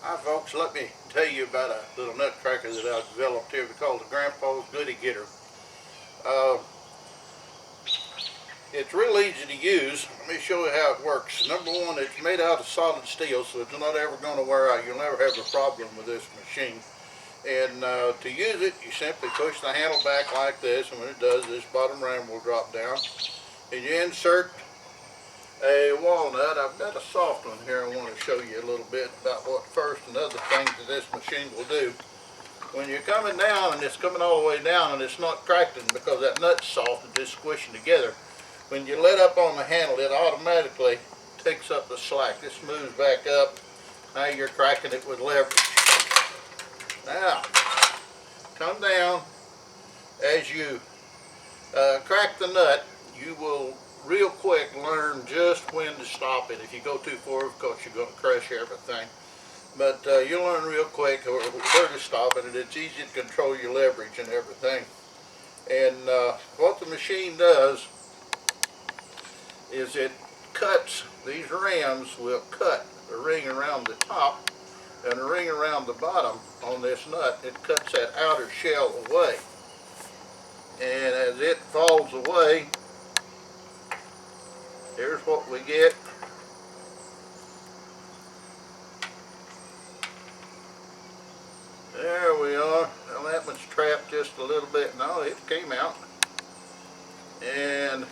Hi folks, let me tell you about a little nut cracker that I developed here. We call it the Grandpa's Goody Getter. Uh, it's real easy to use. Let me show you how it works. Number one, it's made out of solid steel, so it's not ever going to wear out. You'll never have a problem with this machine. And to use it, you simply push the handle back like this, and when it does, this bottom ram will drop down. And you insert a walnut. I've got a soft one here. I want to show you a little bit about what first and other things that this machine will do. When you're coming down and it's coming all the way down and it's not cracking because that nut's soft and just squishing together, when you let up on the handle, it automatically takes up the slack. This moves back up. Now you're cracking it with leverage. Now, come down. As you crack the nut, you will real quick learn just when to stop it. If you go too far, of course, you're going to crush everything. But you'll learn real quick where to stop it, and it's easy to control your leverage and everything. And what the machine does is it cuts, these rams will cut the ring around the top and the ring around the bottom on this nut. It cuts that outer shell away. And as it falls away, here's what we get. There we are. Well, that one's trapped just a little bit. No, it came out. And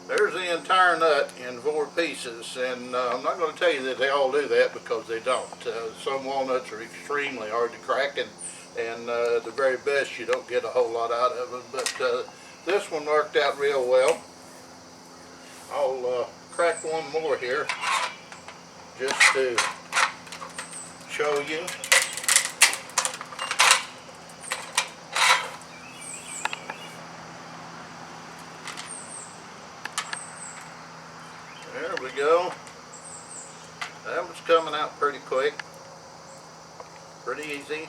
there's the entire nut in 4 pieces. And I'm not going to tell you that they all do that because they don't. Some walnuts are extremely hard to crack, and at the very best you don't get a whole lot out of them. But this one worked out real well. I'll crack one more here just to show you. There we go. That one's coming out pretty quick. Pretty easy.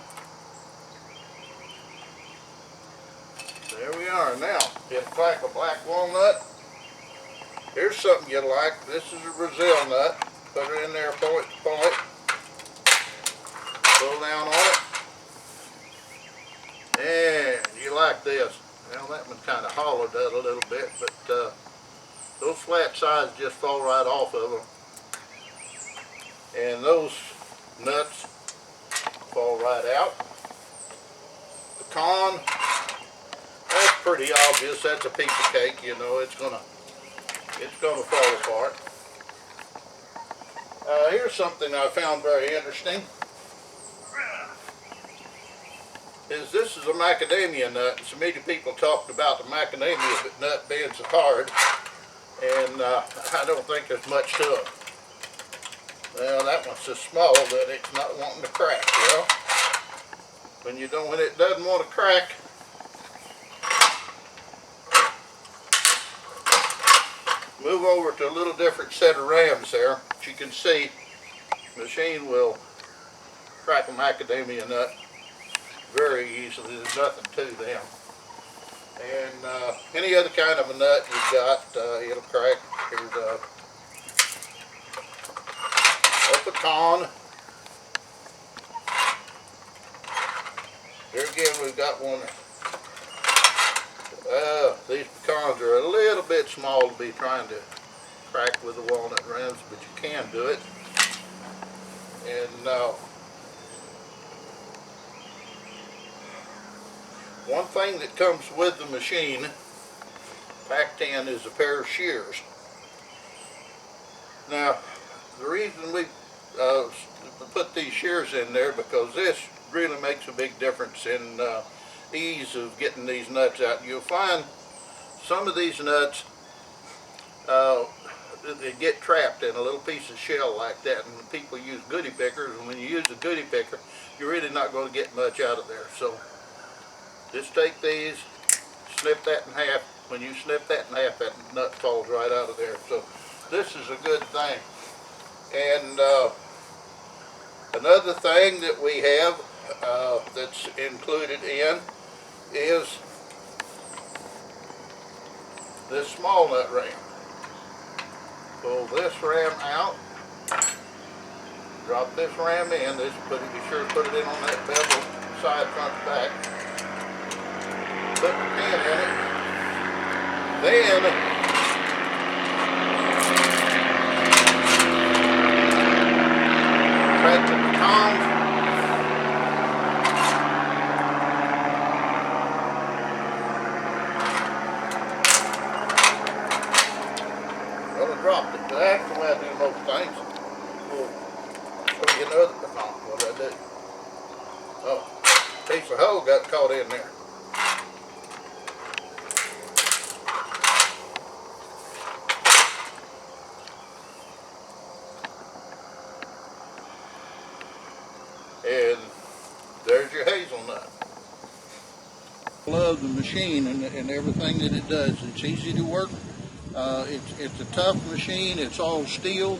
There we are. Now, you crack a black walnut. Here's something you like. This is a Brazil nut. Put it in there point to point. Pull down on it. And you like this. Well, that one kind of hollowed out a little bit, but those flat sides just fall right off of them. And those nuts fall right out. Pecan, that's pretty obvious. That's a piece of cake, you know. It's gonna fall apart. Here's something I found very interesting. This is a macadamia nut. So many people talked about the macadamia nut being so hard, and I don't think there's much to it. Well, that one's so small that it's not wanting to crack. Well, when it doesn't want to crack, move over to a little different set of rams there. As you can see, the machine will crack a macadamia nut very easily. There's nothing to them. And any other kind of a nut you've got, it'll crack. Here's a pecan. Here again, we've got one. These pecans are a little bit small to be trying to crack with the walnut rims, but you can do it. And one thing that comes with the machine, packed in, is a pair of shears. Now, the reason we put these shears in there, because this really makes a big difference in ease of getting these nuts out. You'll find some of these nuts, they get trapped in a little piece of shell like that, and people use goody pickers, and when you use a goody picker, you're really not going to get much out of there. So just take these, snip that in half. When you snip that in half, that nut falls right out of there. So this is a good thing. And another thing that we have that's included in is this small nut ram. Pull this ram out, Drop this ram in. Be sure to put it in on that bevel, side, front, back. Put the pin in it. Then crack the tongs. Well, I dropped it, but that's the way I do most things. We'll show you another baton, what I do. Oh, piece of hole got caught in there. And there's your hazelnut. I love the machine and everything that it does. It's easy to work. It's a tough machine. It's all steel.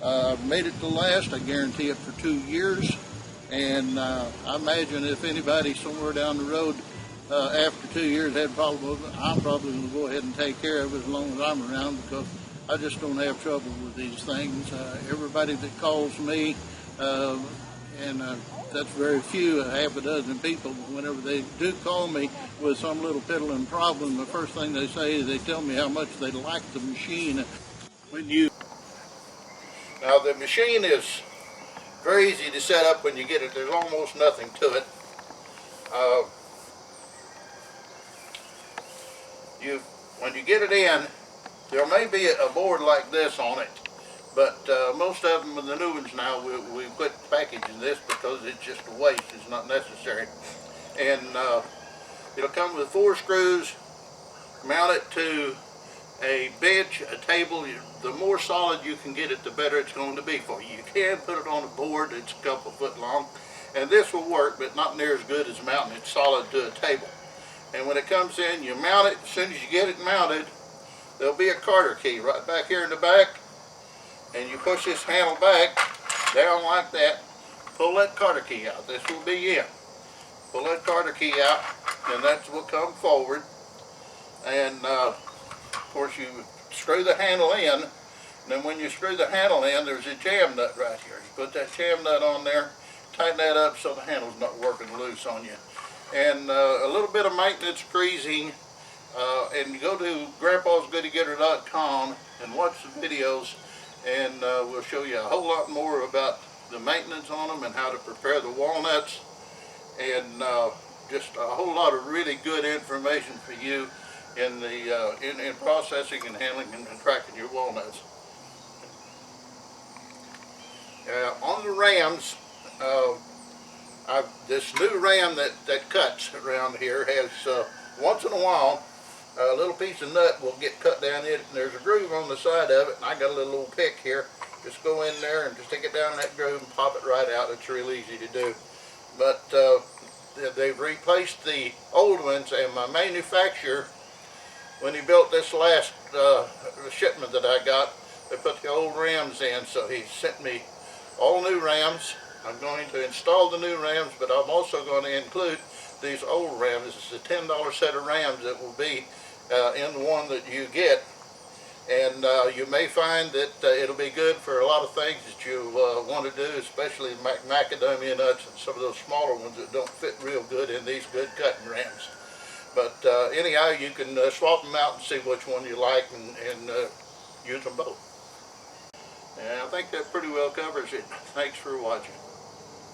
I've made it to last. I guarantee it for 2 years. And I imagine if anybody somewhere down the road after 2 years I'm probably going to go ahead and take care of it as long as I'm around, because I just don't have trouble with these things. Everybody that calls me, and that's very few, half a dozen people, whenever they do call me with some little piddling problem, the first thing they say is they tell me how much they like the machine. Now the machine is very easy to set up when you get it. There's almost nothing to it. When you get it in, there may be a board like this on it, but most of them, the new ones now, we quit packaging this because it's just a waste. It's not necessary. And it'll come with 4 screws. Mount it to a bench, a table. The more solid you can get it, the better it's going to be for you. You can put it on a board that's a couple foot long, and this will work, but not near as good as mounting it solid to a table. And when it comes in, you mount it. As soon as you get it mounted, there'll be a Carter key right back here in the back, and you push this handle back down like that. Pull that Carter key out. This will be in. Pull that Carter key out, and that will come forward. And of course, you screw the handle in. And then when you screw the handle in, there's a jam nut right here. You put that jam nut on there, tighten that up so the handle's not working loose on you. And a little bit of maintenance greasing. And go to grandpasgoodygetter.com and watch the videos, and we'll show you a whole lot more about the maintenance on them and how to prepare the walnuts, and just a whole lot of really good information for you in the in processing and handling and tracking your walnuts. On the rams, this new ram that cuts around here has once in a while a little piece of nut will get cut down in it, and there's a groove on the side of it, and I got a little old pick here. Just go in there and just stick it down in that groove and pop it right out. It's real easy to do. But they've replaced the old ones, and my manufacturer, when he built this last shipment that I got, they put the old rams in, so he sent me all new rams. I'm going to install the new rams, but I'm also going to include these old rams. This is a $10 set of rams that will be in the one that you get, and you may find that it'll be good for a lot of things that you want to do, especially macadamia nuts and some of those smaller ones that don't fit real good in these good cutting rams. But anyhow, you can swap them out and see which one you like, and use them both. And I think that pretty well covers it. Thanks for watching.